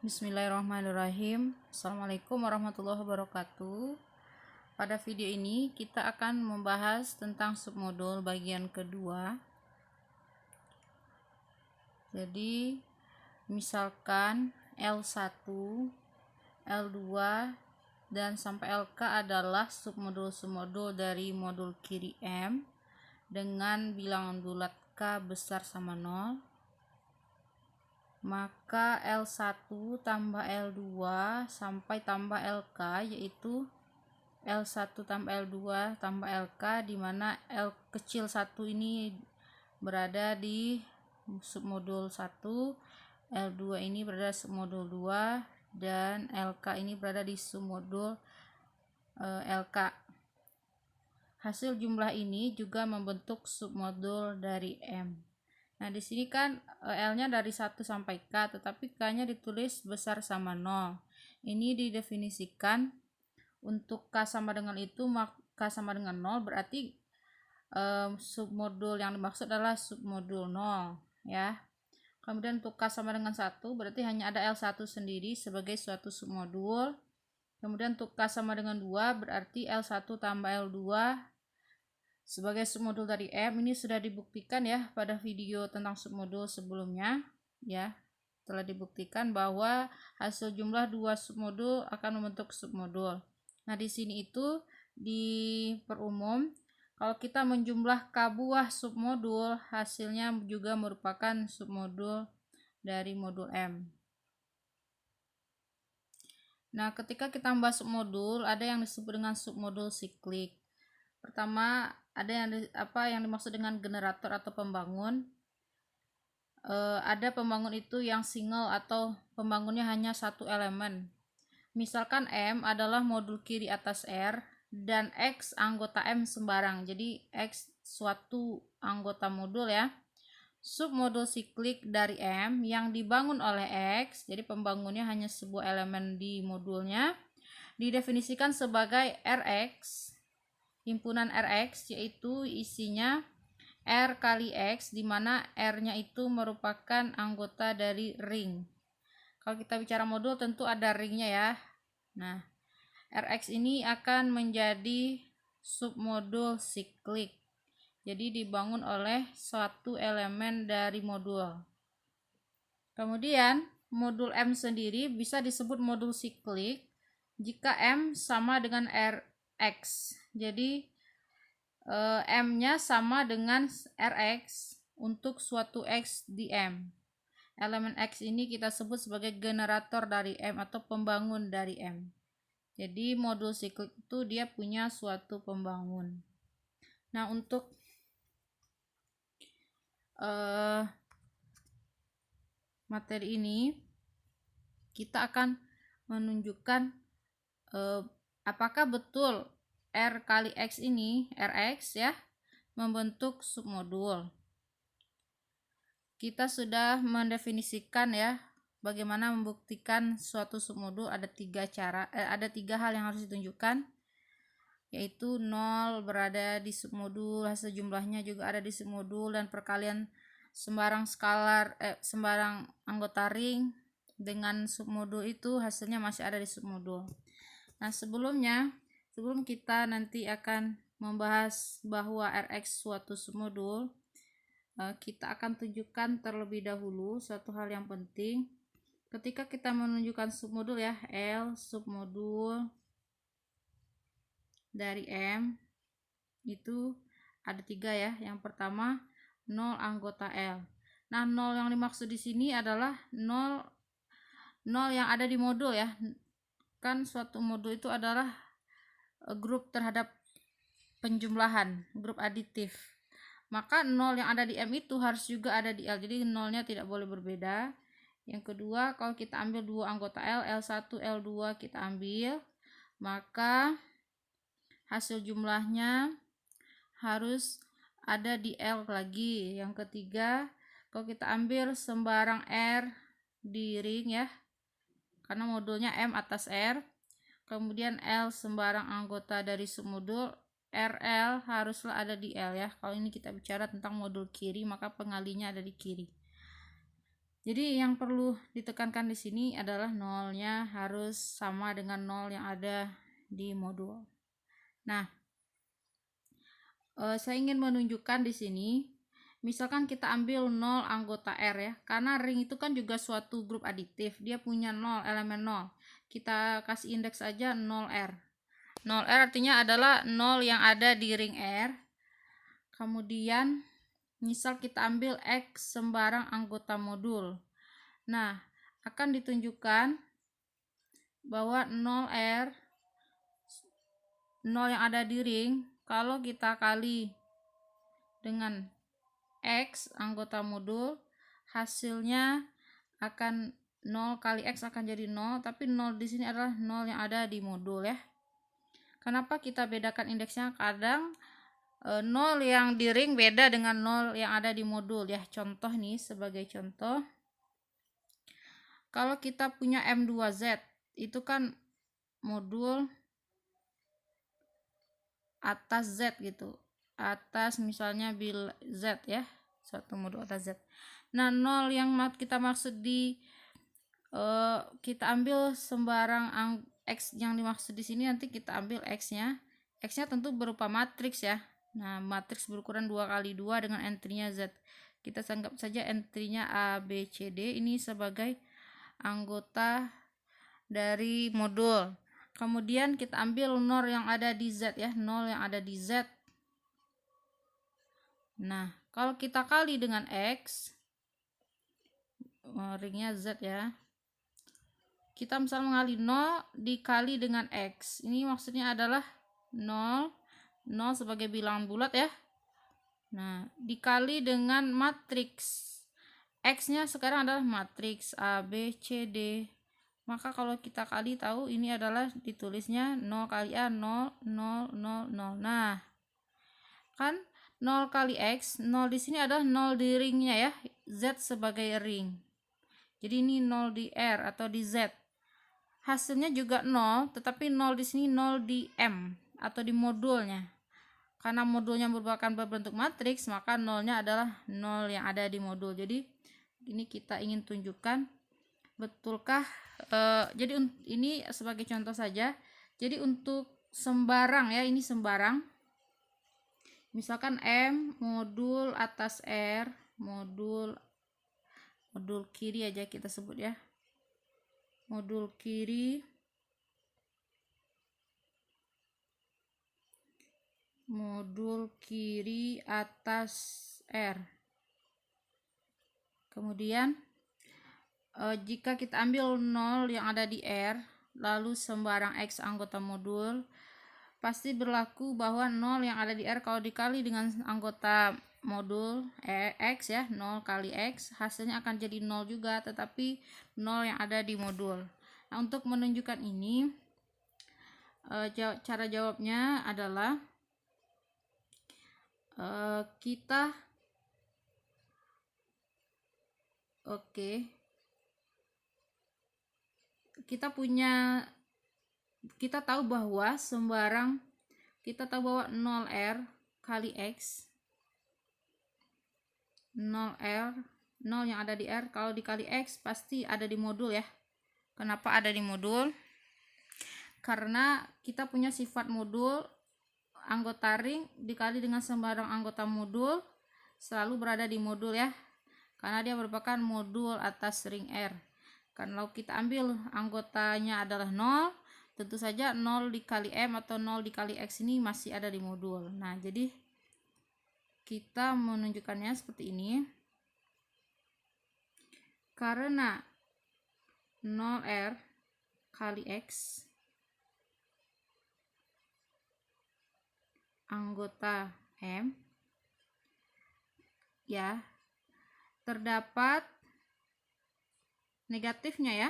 Bismillahirrahmanirrahim. Assalamualaikum warahmatullahi wabarakatuh. Pada video ini kita akan membahas tentang submodul bagian kedua. Jadi misalkan L1, L2 dan sampai LK adalah submodul-submodul dari modul kiri M dengan bilangan bulat K besar sama 0. Maka L1 tambah L2 sampai tambah LK, yaitu L1 tambah L2 tambah LK, di mana L kecil 1 ini berada di submodul 1, L2 ini berada di submodul 2, dan LK ini berada di submodul LK. Hasil jumlah ini juga membentuk submodul dari M. Nah, di sini kan L-nya dari 1 sampai K, tetapi K-nya ditulis besar sama 0. Ini didefinisikan untuk K sama dengan itu, maka K sama dengan 0 berarti submodul yang dimaksud adalah submodul 0 ya. Kemudian untuk K sama dengan 1 berarti hanya ada L1 sendiri sebagai suatu submodul. Kemudian untuk K sama dengan 2 berarti L1 tambah L2 sebagai submodul dari M. Ini sudah dibuktikan ya pada video tentang submodul sebelumnya ya. Telah dibuktikan bahwa hasil jumlah dua submodul akan membentuk submodul. Nah, di sini itu diperumum kalau kita menjumlah K buah submodul, hasilnya juga merupakan submodul dari modul M. Nah, ketika kita membahas submodul, ada yang disebut dengan submodul siklik. Pertama, ada yang dimaksud dengan generator atau pembangun. Ada pembangun itu yang single atau pembangunnya hanya satu elemen. Misalkan M adalah modul kiri atas R dan X anggota M sembarang. Jadi X suatu anggota modul ya. Submodul siklik dari M yang dibangun oleh X, jadi pembangunnya hanya sebuah elemen di modulnya, didefinisikan sebagai Rx. Himpunan Rx yaitu isinya R kali X, di mana R-nya itu merupakan anggota dari ring. Kalau kita bicara modul tentu ada ringnya ya. Nah, Rx ini akan menjadi submodul siklik. Jadi dibangun oleh suatu elemen dari modul. Kemudian modul M sendiri bisa disebut modul siklik jika M sama dengan Rx. Jadi M-nya sama dengan Rx untuk suatu X di M. Elemen X ini kita sebut sebagai generator dari M atau pembangun dari M. Jadi modul siklik itu dia punya suatu pembangun. Nah, untuk materi ini kita akan menunjukkan apakah betul R kali X ini, Rx ya, membentuk submodul. Kita sudah mendefinisikan ya bagaimana membuktikan suatu submodul. Ada tiga hal yang harus ditunjukkan, yaitu 0 berada di submodul, hasil jumlahnya juga ada di submodul, dan perkalian sembarang anggota ring dengan submodul itu hasilnya masih ada di submodul. Nah, sebelum kita nanti akan membahas bahwa Rx suatu submodul, kita akan tunjukkan terlebih dahulu suatu hal yang penting. Ketika kita menunjukkan submodul ya, L submodul dari M itu ada 3 ya. Yang pertama 0 anggota L. Nah, 0 yang dimaksud di sini adalah 0 yang ada di modul ya. Kan suatu modul itu adalah grup terhadap penjumlahan, grup aditif. Maka 0 yang ada di M itu harus juga ada di L. Jadi 0-nya tidak boleh berbeda. Yang kedua, kalau kita ambil dua anggota L, L1, L2 kita ambil, maka hasil jumlahnya harus ada di L lagi. Yang ketiga, kalau kita ambil sembarang R di ring ya, karena modulnya M atas R, kemudian L sembarang anggota dari submodul, RL haruslah ada di L ya. Kalau ini kita bicara tentang modul kiri, maka pengalinya ada di kiri. Jadi yang perlu ditekankan di sini adalah nolnya harus sama dengan nol yang ada di modul. Nah, saya ingin menunjukkan di sini, misalkan kita ambil 0 anggota R ya, karena ring itu kan juga suatu grup aditif, dia punya 0, elemen 0. Kita kasih indeks aja 0R. 0R artinya adalah 0 yang ada di ring R. Kemudian, misal kita ambil X sembarang anggota modul. Nah, akan ditunjukkan bahwa 0R, 0 yang ada di ring, kalau kita kali dengan X anggota modul, hasilnya akan 0 kali X akan jadi 0, tapi 0 di sini adalah 0 yang ada di modul ya. Kenapa kita bedakan indeksnya? Kadang 0 yang di ring beda dengan 0 yang ada di modul ya. Contoh nih, sebagai contoh, kalau kita punya M2Z, itu kan modul atas Z gitu, atas misalnya bil Z ya, suatu modul atas Z. Nah, 0 yang kita maksud di kita ambil sembarang X yang dimaksud di sini, nanti kita ambil X-nya. X-nya tentu berupa matriks ya. Nah, matriks berukuran 2x2 dengan entry-nya Z. Kita anggap saja entry-nya A, B, C, D ini sebagai anggota dari modul. Kemudian kita ambil 0 yang ada di Z ya, 0 yang ada di Z. Nah, kalau kita kali dengan X, ringnya Z ya, kita misal mengali 0 dikali dengan X. Ini maksudnya adalah 0, 0 sebagai bilangan bulat ya. Nah, dikali dengan matriks. X-nya sekarang adalah matriks A, B, C, D. Maka kalau kita kali tahu ini adalah ditulisnya 0 kali A, 0, 0, 0, 0. Nah, kan 0 kali X, 0 di sini adalah 0 di ringnya ya, Z sebagai ring. Jadi ini 0 di R atau di Z. Hasilnya juga 0, tetapi 0 di sini 0 di M atau di modulnya. Karena modulnya merupakan berbentuk matriks, maka 0-nya adalah 0 yang ada di modul. Jadi ini kita ingin tunjukkan betulkah, jadi ini sebagai contoh saja. Jadi untuk sembarang ya, ini sembarang. Misalkan M modul atas R, modul kiri aja kita sebut ya. Modul kiri, modul kiri atas R. Kemudian jika kita ambil 0 yang ada di R, lalu sembarang X anggota modul, pasti berlaku bahwa 0 yang ada di R kalau dikali dengan anggota modul X ya, 0 kali X, hasilnya akan jadi 0 juga, tetapi 0 yang ada di modul. Nah, untuk menunjukkan ini, cara jawabnya adalah kita kita tahu bahwa sembarang, kita tahu bahwa 0R kali X, 0R, 0 yang ada di R kalau dikali X pasti ada di modul ya. Kenapa ada di modul? Karena kita punya sifat modul, anggota ring dikali dengan sembarang anggota modul selalu berada di modul ya, karena dia merupakan modul atas ring R. Kalau kita ambil anggotanya adalah 0, tentu saja 0 dikali M atau 0 dikali X ini masih ada di modul. Nah, jadi kita menunjukkannya seperti ini. Karena 0R kali X anggota M ya, terdapat negatifnya ya,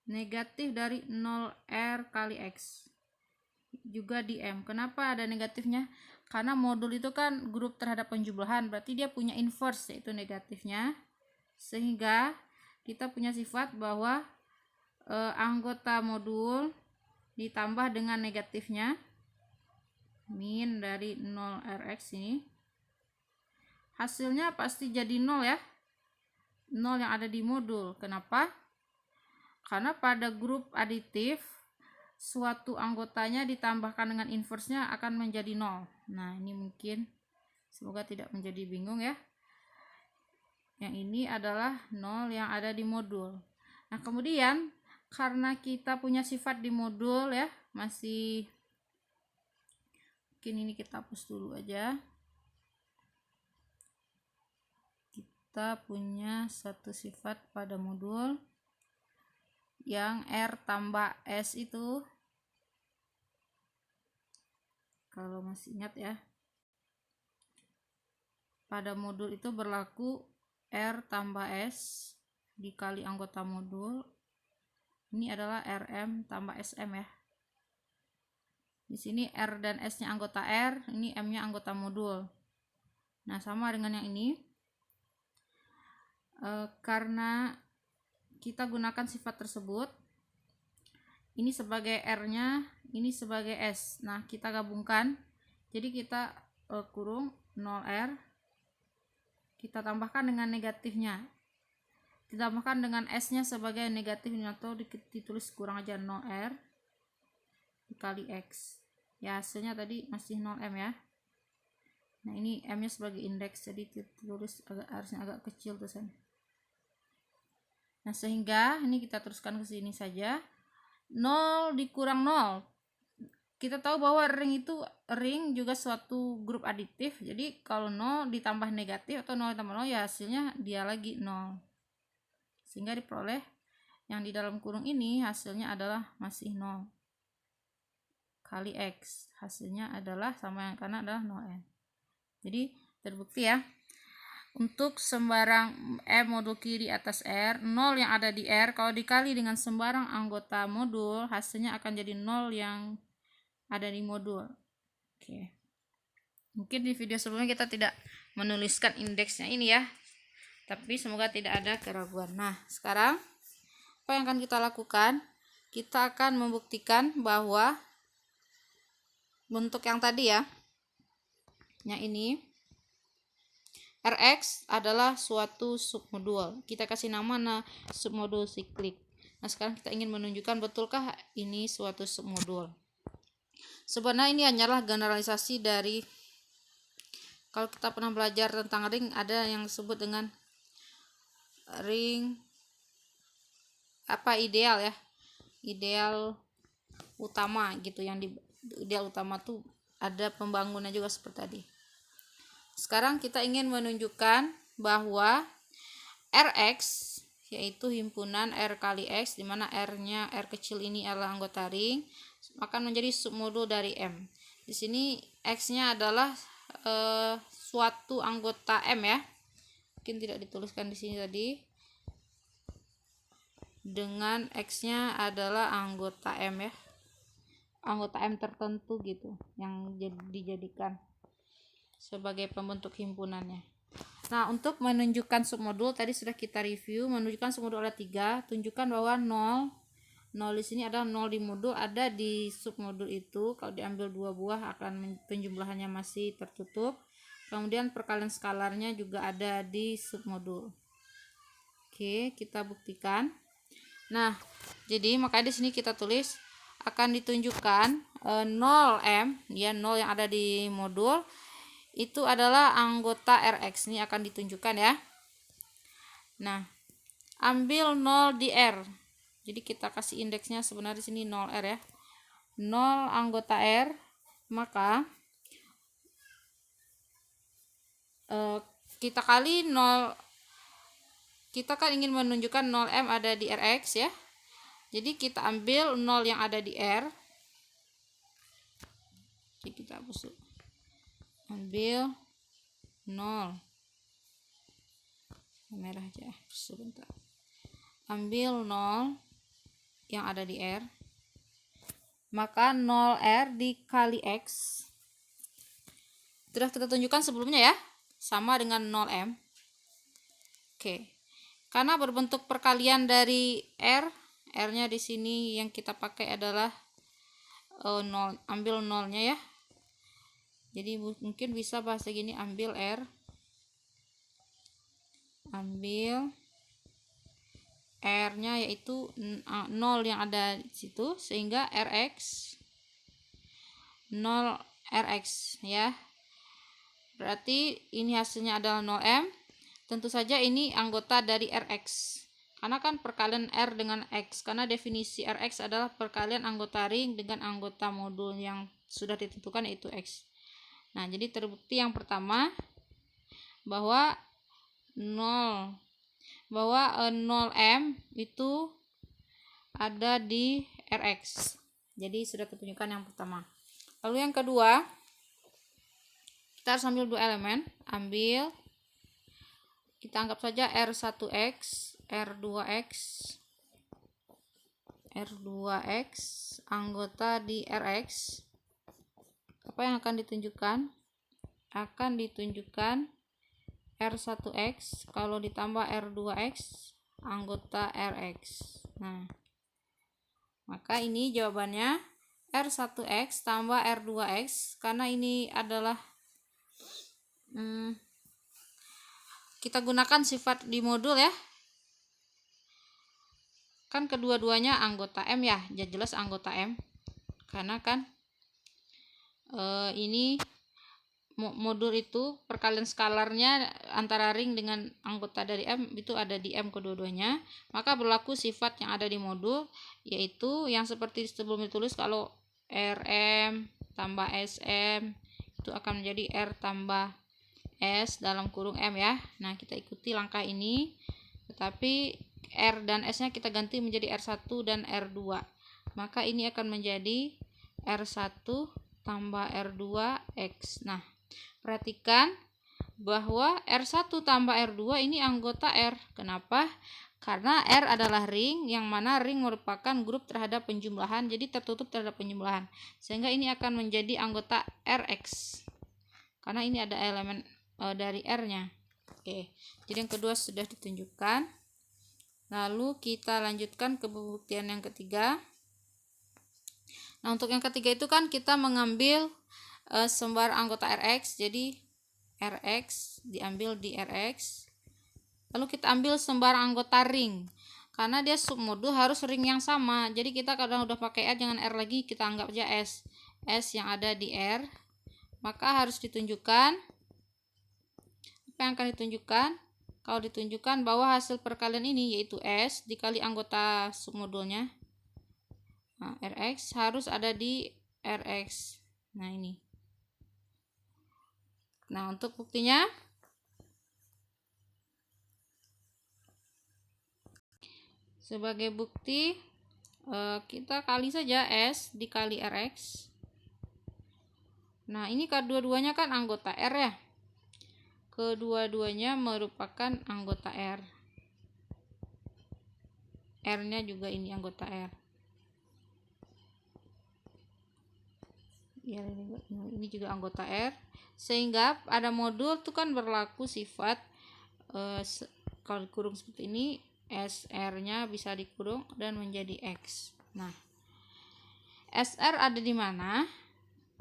negatif dari 0R kali X juga di M. Kenapa ada negatifnya? Karena modul itu kan grup terhadap penjumlahan, berarti dia punya inverse yaitu negatifnya, sehingga kita punya sifat bahwa anggota modul ditambah dengan negatifnya min dari 0Rx ini, hasilnya pasti jadi 0 ya. nol yang ada di modul. Kenapa? Karena pada grup aditif suatu anggotanya ditambahkan dengan inverse-nya akan menjadi 0. Nah, ini mungkin semoga tidak menjadi bingung ya. Yang ini adalah 0 yang ada di modul. Nah, kemudian karena kita punya sifat di modul ya, masih mungkin ini kita hapus dulu aja. Kita punya satu sifat pada modul yang R tambah S itu, kalau masih ingat ya, pada modul itu berlaku R tambah S dikali anggota modul. Ini adalah RM tambah SM ya. Di sini R dan S-nya anggota R, ini M-nya anggota modul. Nah, sama dengan yang ini. Karena kita gunakan sifat tersebut, ini sebagai R-nya, ini sebagai S. Nah, kita gabungkan. Jadi kita kurung 0R, kita tambahkan dengan negatifnya. Ditambahkan dengan S-nya sebagai negatifnya, atau ditulis kurang aja 0R dikali X. Ya, hasilnya tadi masih 0M ya. Nah, ini M-nya sebagai indeks, jadi ditulis harusnya agak kecil tulisannya. Nah, sehingga ini kita teruskan ke sini saja. 0 dikurang 0. Kita tahu bahwa ring juga suatu grup aditif. Jadi kalau 0 ditambah negatif atau 0 ditambah 0 ya hasilnya dia lagi 0. Sehingga diperoleh yang di dalam kurung ini hasilnya adalah masih 0 kali X. Hasilnya adalah sama yang kanan adalah 0M. Jadi terbukti ya. Untuk sembarang M modul kiri atas R, 0 yang ada di R kalau dikali dengan sembarang anggota modul, hasilnya akan jadi 0 yang ada di modul. Oke. Mungkin di video sebelumnya kita tidak menuliskan indeksnya ini ya. Tapi semoga tidak ada keraguan. Nah, sekarang apa yang akan kita lakukan? Kita akan membuktikan bahwa bentuk yang tadi ya, yang ini Rx adalah suatu submodul. Kita kasih nama submodul siklik. Nah, sekarang kita ingin menunjukkan betulkah ini suatu submodul. Sebenarnya ini hanyalah generalisasi dari, kalau kita pernah belajar tentang ring, ada yang disebut dengan ring ideal ya. Ideal utama gitu, yang di ideal utama tuh ada pembangunan juga seperti tadi. Sekarang kita ingin menunjukkan bahwa Rx yaitu himpunan R kali X, di mana R-nya, R kecil ini adalah anggota ring, akan menjadi submodul dari M. Di sini X-nya adalah suatu anggota M ya. Mungkin tidak dituliskan di sini tadi. Dengan X-nya adalah anggota M ya. Anggota M tertentu gitu yang dijadikan sebagai pembentuk himpunannya. Nah, untuk menunjukkan submodul tadi sudah kita review. Menunjukkan submodul ada 3. Tunjukkan bahwa 0 di sini adalah 0 di modul, ada di submodul itu. Kalau diambil 2 buah akan penjumlahannya masih tertutup. Kemudian perkalian skalarnya juga ada di submodul. Oke, kita buktikan. Nah, jadi makanya di sini kita tulis akan ditunjukkan 0M ya, 0 yang ada di modul itu adalah anggota Rx. Ini akan ditunjukkan ya. Nah, ambil 0 di R. Jadi kita kasih indeksnya sebenarnya di sini 0R ya. 0 anggota R, maka kita kali 0, kita kan ingin menunjukkan 0M ada di Rx ya. Jadi kita ambil 0 yang ada di R. Jadi kita hapus dulu. Ambil 0 merah aja sebentar. Ambil 0 yang ada di R, maka 0R dikali X sudah kita tunjukkan sebelumnya ya, sama dengan 0M. Oke, karena berbentuk perkalian dari R-nya di sini yang kita pakai adalah 0, ambil 0-nya ya. Jadi mungkin bisa bahasa gini, ambil R, ambil R-nya yaitu 0 yang ada di situ, sehingga Rx 0 Rx ya. Berarti ini hasilnya adalah 0M. Tentu saja ini anggota dari Rx. Karena kan perkalian R dengan X. Karena definisi Rx adalah perkalian anggota ring dengan anggota modul yang sudah ditentukan yaitu X. Nah, jadi terbukti yang pertama bahwa 0M itu ada di Rx. Jadi sudah ketunjukkan yang pertama. Lalu yang kedua, kita harus ambil dua elemen. Kita anggap saja R1X, R2X anggota di Rx. Apa yang akan ditunjukkan? Akan ditunjukkan R1X kalau ditambah R2X anggota Rx. Nah, maka ini jawabannya R1X tambah R2X, karena ini adalah kita gunakan sifat di modul ya. Kan kedua-duanya anggota M ya, jelas anggota M. Karena kan ini modul itu perkalian skalarnya antara ring dengan anggota dari M itu ada di M kedua-duanya, maka berlaku sifat yang ada di modul, yaitu yang seperti sebelum ditulis, kalau RM tambah SM itu akan menjadi R tambah S dalam kurung M ya. Nah, kita ikuti langkah ini, tetapi R dan S nya kita ganti menjadi R1 dan R2, maka ini akan menjadi R1 tambah R2X. Nah, perhatikan bahwa R1 tambah R2 ini anggota R. Kenapa? Karena R adalah ring, yang mana ring merupakan grup terhadap penjumlahan, jadi tertutup terhadap penjumlahan. Sehingga ini akan menjadi anggota Rx. Karena ini ada elemen dari R-nya. Oke, jadi yang kedua sudah ditunjukkan. Lalu kita lanjutkan ke pembuktian yang ketiga. Nah, untuk yang ketiga itu kan kita mengambil sumber anggota Rx, jadi Rx diambil di Rx. Lalu kita ambil sumber anggota ring, karena dia submodul harus ring yang sama. Jadi kita kadang udah pakai R, jangan R lagi, kita anggap aja S. S yang ada di R, maka harus ditunjukkan. Apa yang akan ditunjukkan? Kalau ditunjukkan bahwa hasil perkalian ini yaitu S dikali anggota submodulnya. Nah, Rx harus ada di Rx. Nah, ini. Nah, untuk buktinya, sebagai bukti kita kali saja S dikali Rx. Nah, ini kedua-duanya kan anggota R ya. Kedua-duanya merupakan anggota R. R-nya juga ini anggota R. Ya, ini juga anggota R. Sehingga pada modul itu kan berlaku sifat kalau dikurung seperti ini, SR-nya bisa dikurung dan menjadi X. Nah, SR ada di mana?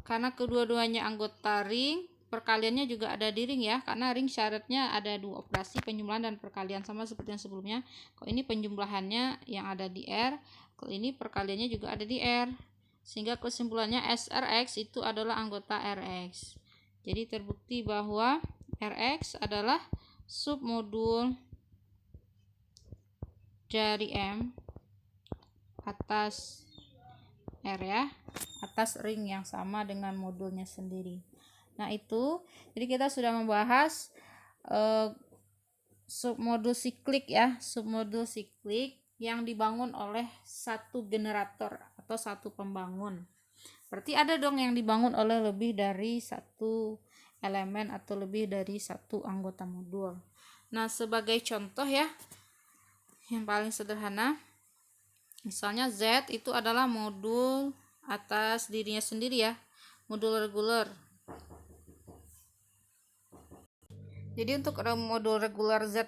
Karena kedua-duanya anggota ring, perkaliannya juga ada di ring ya, karena ring syaratnya ada dua operasi, penjumlahan dan perkalian, sama seperti yang sebelumnya. Kalau ini penjumlahannya yang ada di R, kalau ini perkaliannya juga ada di R, sehingga kesimpulannya SRX itu adalah anggota Rx. Jadi terbukti bahwa Rx adalah submodul dari M atas R ya, atas ring yang sama dengan modulnya sendiri. Nah, itu jadi kita sudah membahas submodul siklik ya, submodul siklik yang dibangun oleh satu generator atau satu pembangun. Berarti ada dong yang dibangun oleh lebih dari satu elemen atau lebih dari satu anggota modul. Nah, sebagai contoh ya, yang paling sederhana, misalnya Z itu adalah modul atas dirinya sendiri ya, modul reguler. Jadi untuk modul reguler Z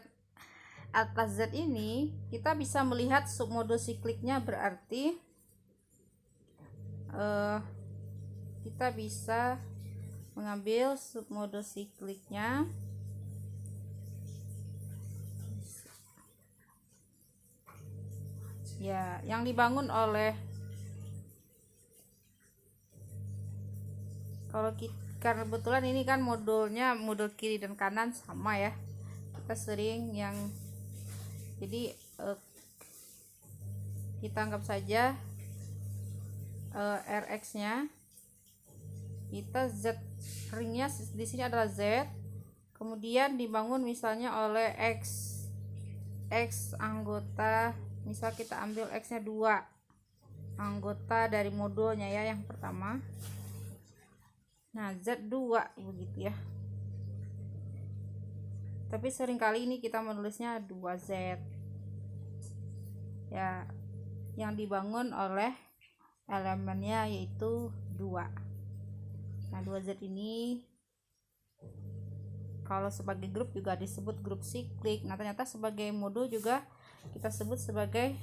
atas Z ini, kita bisa melihat submodul sikliknya, berarti kita bisa mengambil submodul sikliknya ya yang dibangun oleh, karena kebetulan ini kan modulnya modul kiri dan kanan sama ya, kita sering yang jadi kita anggap saja RX nya kita Z, ringnya di sini adalah Z, kemudian dibangun misalnya oleh X anggota, misal kita ambil X nya 2 anggota dari modulnya ya, yang pertama. Nah Z 2 begitu ya, tapi seringkali ini kita menulisnya 2Z ya, yang dibangun oleh elemennya yaitu 2. Nah 2Z ini kalau sebagai grup juga disebut grup siklik. Nah ternyata sebagai modul juga kita sebut sebagai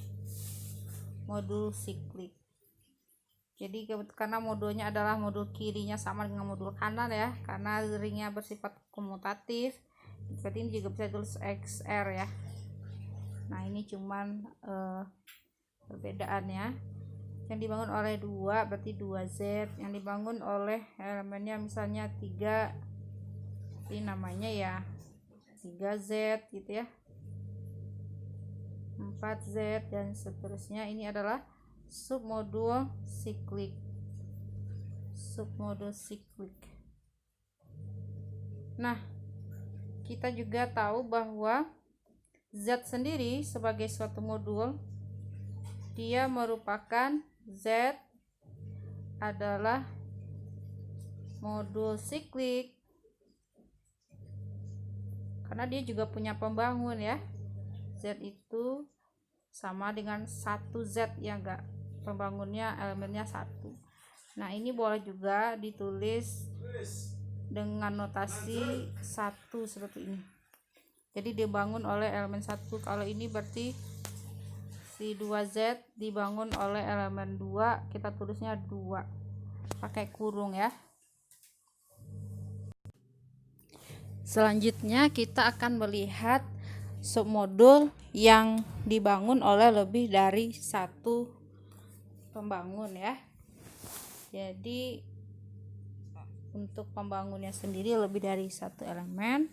modul siklik. Jadi karena modulnya adalah modul kirinya sama dengan modul kanan ya, karena ringnya bersifat komutatif, berarti ini juga bisa tulis XR ya. Nah ini cuman perbedaannya. Yang dibangun oleh 2 berarti 2Z, yang dibangun oleh elemennya misalnya 3, ini namanya ya 3Z gitu ya, 4Z dan seterusnya. Ini adalah submodul siklik. Nah kita juga tahu bahwa Z sendiri sebagai suatu modul, dia merupakan Z adalah modul siklik karena dia juga punya pembangun ya. Z itu sama dengan 1Z ya enggak, pembangunnya elemennya 1. Nah ini boleh juga ditulis dengan notasi 1 seperti ini, jadi dibangun oleh elemen 1. Kalau ini berarti si 2Z dibangun oleh elemen 2, kita tulisnya 2 pakai kurung ya. Selanjutnya kita akan melihat submodul yang dibangun oleh lebih dari satu pembangun ya. Jadi untuk pembangunnya sendiri lebih dari satu elemen.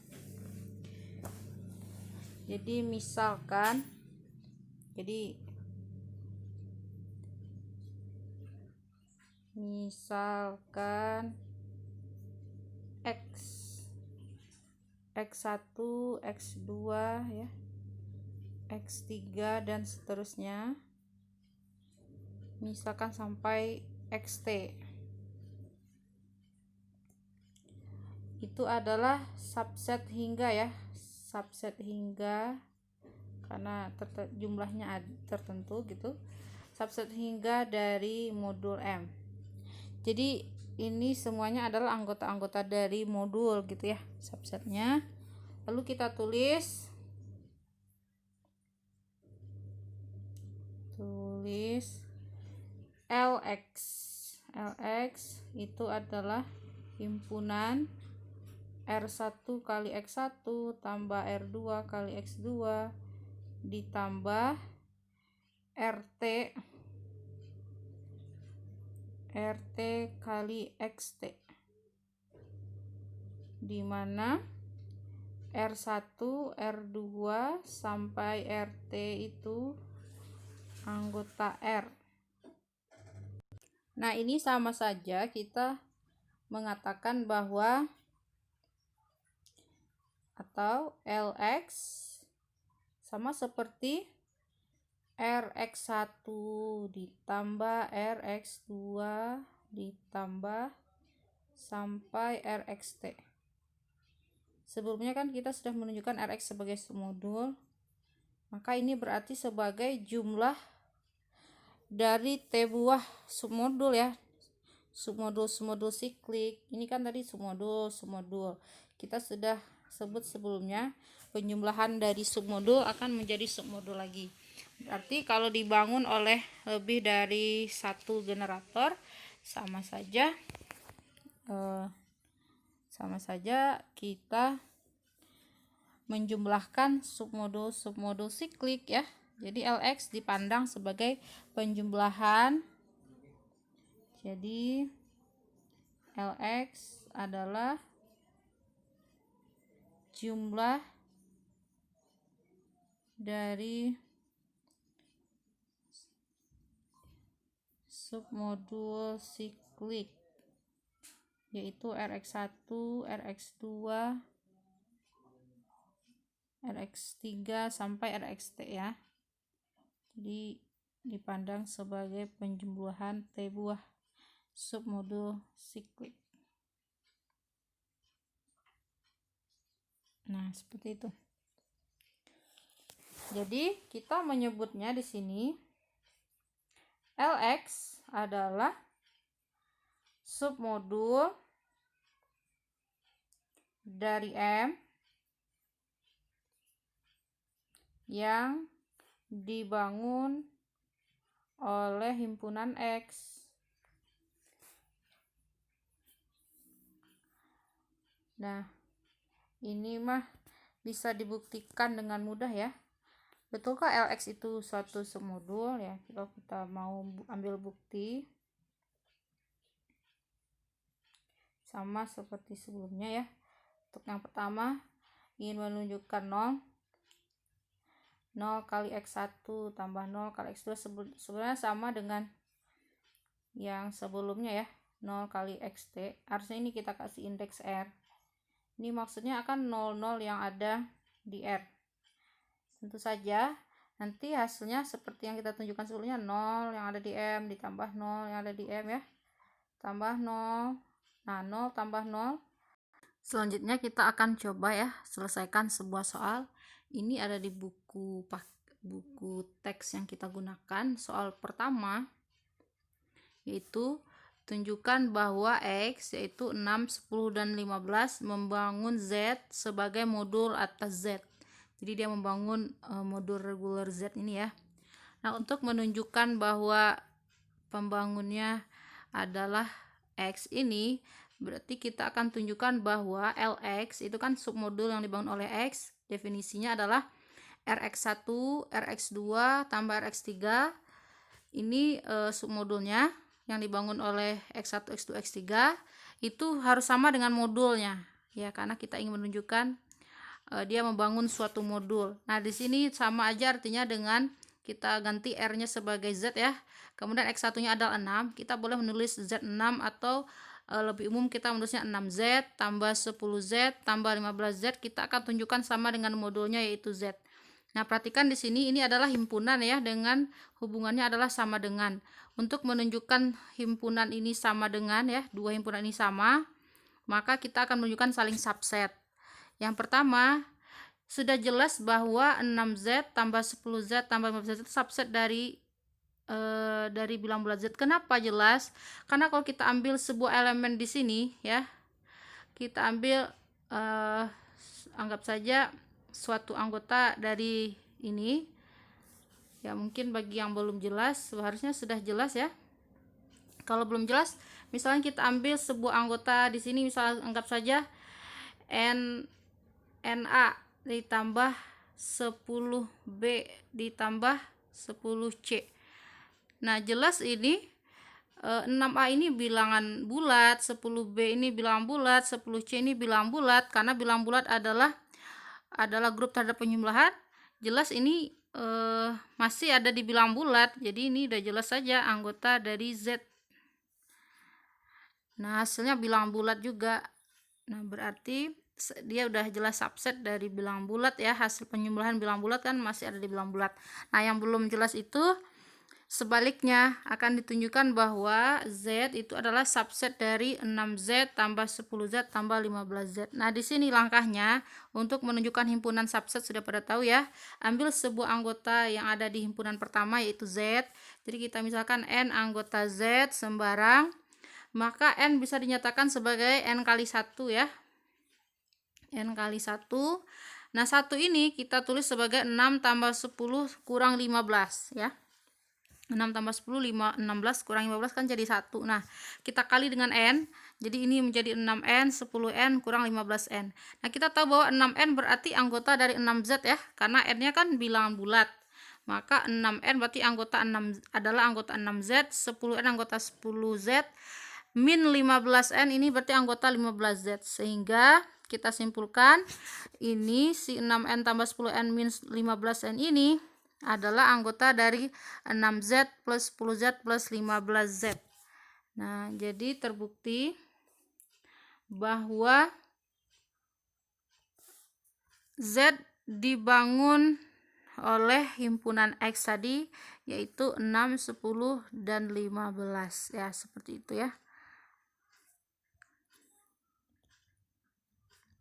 Jadi misalkan X1, X2 ya, X3 dan seterusnya, misalkan sampai XT, itu adalah subset hingga ya, karena jumlahnya tertentu gitu, subset hingga dari modul M. Jadi ini semuanya adalah anggota-anggota dari modul gitu ya, subsetnya. Lalu kita tulis LX. LX itu adalah himpunan R1 kali X1 tambah R2 kali X2 ditambah RT kali XT, dimana R1, R2 sampai RT itu anggota R. Nah ini sama saja kita mengatakan bahwa atau LX sama seperti RX1 ditambah RX2 ditambah sampai RXT. Sebelumnya kan kita sudah menunjukkan RX sebagai submodul, maka ini berarti sebagai jumlah dari T buah submodul ya, submodul siklik. Ini kan tadi submodul kita sudah sebut sebelumnya, penjumlahan dari submodul akan menjadi submodul lagi. Berarti kalau dibangun oleh lebih dari satu generator, sama saja kita menjumlahkan submodul siklik ya. Jadi Lx dipandang sebagai penjumlahan. Jadi Lx adalah jumlah dari submodul siklik, yaitu Rx1, Rx2, Rx3 sampai Rxt ya. Jadi dipandang sebagai penjumlahan T buah submodul siklik. Nah, seperti itu. Jadi kita menyebutnya di sini Lx adalah submodul dari M yang dibangun oleh himpunan X. Nah, ini mah bisa dibuktikan dengan mudah ya. Betulkah Lx itu suatu submodul ya? Kalau kita mau ambil bukti sama seperti sebelumnya ya. Untuk yang pertama, ingin menunjukkan 0 kali X1 tambah 0 kali X2 sebenarnya sama dengan yang sebelumnya ya, 0 kali Xt. Harusnya ini kita kasih indeks R. Ini maksudnya akan 0 yang ada di R. Tentu saja nanti hasilnya seperti yang kita tunjukkan sebelumnya, 0 yang ada di M ditambah 0 yang ada di M ya, tambah 0. Nah, 0 tambah 0. Selanjutnya kita akan coba ya selesaikan sebuah soal. Ini ada di buku teks yang kita gunakan. Soal pertama yaitu tunjukkan bahwa X yaitu 6, 10, dan 15 membangun Z sebagai modul atas Z. Jadi dia membangun modul reguler Z ini ya. Nah, untuk menunjukkan bahwa pembangunnya adalah X ini, berarti kita akan tunjukkan bahwa Lx itu kan submodul yang dibangun oleh X. Definisinya adalah Rx1, Rx2 tambah Rx3. Ini submodulnya yang dibangun oleh X1, X2, X3 itu harus sama dengan modulnya ya, karena kita ingin menunjukkan dia membangun suatu modul. Nah, di sini sama aja artinya dengan kita ganti R-nya sebagai Z ya. Kemudian X1-nya adalah 6. Kita boleh menulis Z6 atau lebih umum kita menulisnya 6Z tambah 10Z tambah 15Z. Kita akan tunjukkan sama dengan modulnya yaitu Z. Nah, perhatikan di sini ini adalah himpunan ya, dengan hubungannya adalah sama dengan. Untuk menunjukkan himpunan ini sama dengan ya, dua himpunan ini sama, maka kita akan menunjukkan saling subset. Yang pertama, sudah jelas bahwa 6Z tambah 10Z tambah 15Z itu subset dari bilang bulat Z. Kenapa jelas? Karena kalau kita ambil sebuah elemen di sini ya, kita ambil anggap saja suatu anggota dari ini ya, mungkin bagi yang belum jelas seharusnya sudah jelas ya. Kalau belum jelas, misalnya kita ambil sebuah anggota di sini, misalnya anggap saja NA ditambah 10B ditambah 10C. Nah, jelas ini 6A ini bilangan bulat, 10B ini bilangan bulat, 10C ini bilangan bulat. Karena bilangan bulat adalah grup terhadap penjumlahan. Jelas ini masih ada di bilangan bulat. Jadi ini udah jelas saja anggota dari Z. Nah, hasilnya bilangan bulat juga. Nah, berarti dia udah jelas subset dari bilangan bulat ya. Hasil penjumlahan bilangan bulat kan masih ada di bilangan bulat. Nah, yang belum jelas itu sebaliknya, akan ditunjukkan bahwa Z itu adalah subset dari 6Z tambah 10Z tambah 15Z. Nah, di sini langkahnya untuk menunjukkan himpunan subset sudah pada tahu ya. Ambil sebuah anggota yang ada di himpunan pertama yaitu Z. Jadi kita misalkan N anggota Z sembarang, maka N bisa dinyatakan sebagai N kali 1 ya. N kali 1. Nah, 1 ini kita tulis sebagai 6 tambah 10 kurang 15 ya. 6 tambah 10, 16 kurang 15 kan jadi 1. Nah, kita kali dengan N. Jadi ini menjadi 6N, 10N kurang 15N. Nah, kita tahu bahwa 6N berarti anggota dari 6Z ya. Karena N-nya kan bilangan bulat. maka 6N berarti anggota 6 adalah anggota 6Z, 10N anggota 10Z, min 15N ini berarti anggota 15Z. Sehingga kita simpulkan ini si 6N tambah 10N min 15N ini adalah anggota dari 6Z plus 10Z plus 15Z. Nah, jadi terbukti bahwa Z dibangun oleh himpunan X tadi, yaitu 6, 10, dan 15 ya, seperti itu ya.